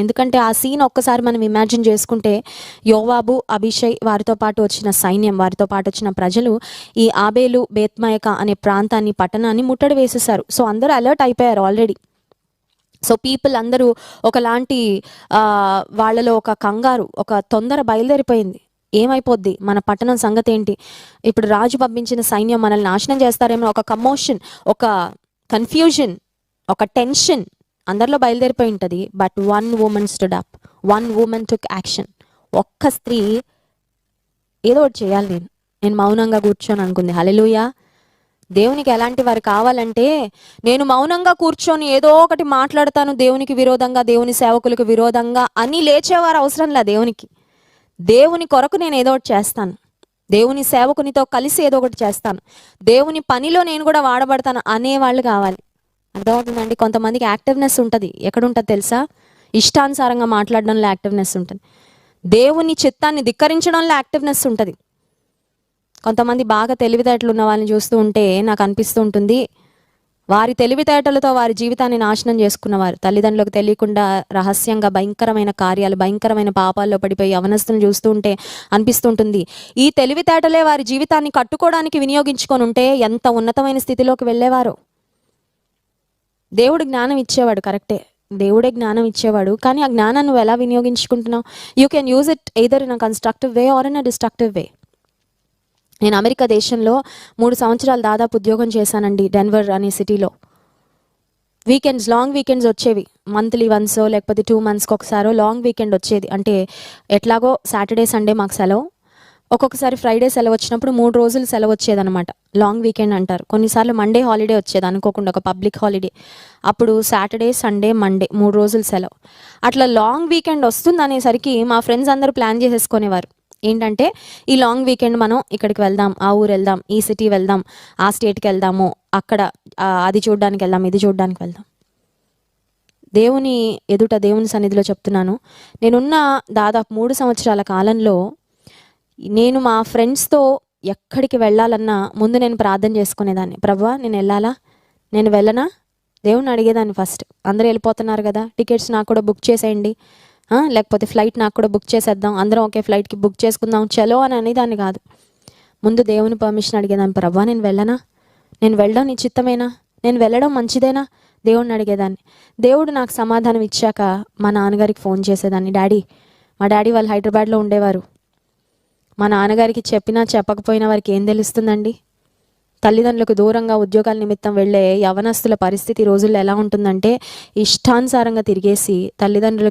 ఎందుకంటే ఆ సీన్ ఒక్కసారి మనం ఇమాజిన్ చేసుకుంటే, యోవాబు, అభిషై వారితో పాటు వచ్చిన సైన్యం, వారితో పాటు వచ్చిన ప్రజలు ఈ ఆబేలు బేత్మయక అనే ప్రాంతాన్ని, పట్టణాన్ని ముట్టడి వేసేసారు. సో అందరూ అలర్ట్ అయిపోయారు ఆల్రెడీ. సో పీపుల్ అందరూ ఒకలాంటి వాళ్ళలో ఒక కంగారు, ఒక తొందర బయలుదేరిపోయింది. ఏమైపోద్ది, మన పట్టణం సంగతి ఏంటి, ఇప్పుడు రాజు పంపించిన సైన్యం మనల్ని నాశనం చేస్తారేమో, ఒక కమోషన్, ఒక కన్ఫ్యూజన్, ఒక టెన్షన్ అందరిలో బయలుదేరిపోయి ఉంటుంది. But one women stood up, one women took action. ఒక్క స్త్రీ ఏదో ఒకటి చేయాలి, నేను మౌనంగా కూర్చొని అనుకుంది. హల్లెలూయా. దేవునికి ఎలాంటి వారు కావాలంటే, నేను మౌనంగా కూర్చొని ఏదో ఒకటి మాట్లాడతాను దేవునికి విరోధంగా, దేవుని సేవకులకు విరోధంగా అని లేచేవారు అవసరంలా. దేవుని కొరకు నేను ఏదో ఒకటి చేస్తాను, దేవుని సేవకునితో కలిసి ఏదో ఒకటి చేస్తాను, దేవుని పనిలో నేను కూడా వాడబడతాను అనేవాళ్ళు కావాలి. అర్థమవుతుందండి? కొంతమందికి యాక్టివ్నెస్ ఉంటుంది. ఎక్కడుంటుంది తెలుసా? ఇష్టానుసారంగా మాట్లాడడంలో యాక్టివ్నెస్ ఉంటుంది. దేవుని చిత్తాన్ని ధిక్కరించడంలో యాక్టివ్నెస్ ఉంటుంది. కొంతమంది బాగా తెలివితేటలు ఉన్న వాళ్ళని చూస్తూ ఉంటే నాకు అనిపిస్తూ ఉంటుంది, వారి తెలివితేటలతో వారి జీవితాన్ని నాశనం చేసుకున్నవారు, తల్లిదండ్రులకు తెలియకుండా రహస్యంగా భయంకరమైన కార్యాలు, భయంకరమైన పాపాల్లో పడిపోయి యవనస్తులను చూస్తూ ఉంటే అనిపిస్తుంటుంది, ఈ తెలివితేటలే వారి జీవితాన్ని కట్టుకోవడానికి వినియోగించుకొని ఉంటే ఎంత ఉన్నతమైన స్థితిలోకి వెళ్ళేవారు. దేవుడు జ్ఞానం ఇచ్చేవాడు, కరెక్టే, దేవుడే జ్ఞానం ఇచ్చేవాడు. కానీ ఆ జ్ఞానాన్ని నువ్వు ఎలా వినియోగించుకుంటున్నావు? You can use it either in a constructive way or in a destructive way. నేను అమెరికా దేశంలో 3 సంవత్సరాలు దాదాపు ఉద్యోగం చేశానండి, డెన్వర్ అనే సిటీలో. వీకెండ్స్, లాంగ్ వీకెండ్స్ వచ్చేవి. మంత్లీ వన్సో లేకపోతే 2 monthsకి ఒకసారో లాంగ్ వీకెండ్ వచ్చేది. అంటే ఎట్లాగో సాటర్డే సండే మాకు సెలవు, ఒక్కొక్కసారి ఫ్రైడే సెలవు వచ్చినప్పుడు 3 రోజులు సెలవు వచ్చేదనమాట. లాంగ్ వీకెండ్ అంటారు. కొన్నిసార్లు మండే హాలిడే వచ్చేది అనుకోకుండా, ఒక పబ్లిక్ హాలిడే. అప్పుడు సాటర్డే సండే మండే 3 రోజులు సెలవు. అట్లా లాంగ్ వీకెండ్ వస్తుంది అనేసరికి మా ఫ్రెండ్స్ అందరూ ప్లాన్ చేసేసుకునేవారు. ఏంటంటే, ఈ లాంగ్ వీకెండ్ మనం ఇక్కడికి వెళ్దాం, ఆ ఊరు వెళ్దాం, ఈ సిటీ వెళ్దాం, ఆ స్టేట్కి వెళ్దాము, అక్కడ అది చూడడానికి వెళ్దాం, ఇది చూడడానికి వెళ్దాం. దేవుని ఎదుట, దేవుని సన్నిధిలో చెప్తున్నాను, నేనున్న దాదాపు 3 సంవత్సరాల కాలంలో నేను మా ఫ్రెండ్స్తో ఎక్కడికి వెళ్ళాలన్నా ముందు నేను ప్రార్థన చేసుకునేదాన్ని. ప్రభువా, నేను వెళ్ళాలా, నేను వెళ్ళనా, దేవుని అడిగేదాన్ని ఫస్ట్. అందరూ వెళ్ళిపోతున్నారు కదా, టికెట్స్ నాకు కూడా బుక్ చేసేయండి, లేకపోతే ఫ్లైట్ నాకు కూడా బుక్ చేసేద్దాం, అందరం ఒకే ఫ్లైట్కి బుక్ చేసుకుందాం, చలో అని అనేదాన్ని కాదు. ముందు దేవుని పర్మిషన్ అడిగేదాన్ని. ప్రభువా, నేను వెళ్ళనా, నేను వెళ్ళడం నీ చిత్తమేనా, నేను వెళ్ళడం మంచిదేనా, దేవుడిని అడిగేదాన్ని. దేవుడు నాకు సమాధానం ఇచ్చాక మా నాన్నగారికి ఫోన్ చేసేదాన్ని. మా డాడీ వాళ్ళు హైదరాబాద్లో ఉండేవారు. మా నాన్నగారికి చెప్పినా చెప్పకపోయినా వారికి ఏం తెలుస్తుందండి? తల్లిదండ్రులకు దూరంగా ఉద్యోగాల నిమిత్తం వెళ్ళే యవనస్తుల పరిస్థితి రోజుల్లో ఎలా ఉంటుందంటే, ఇష్టానుసారంగా తిరిగేసి తల్లిదండ్రులకు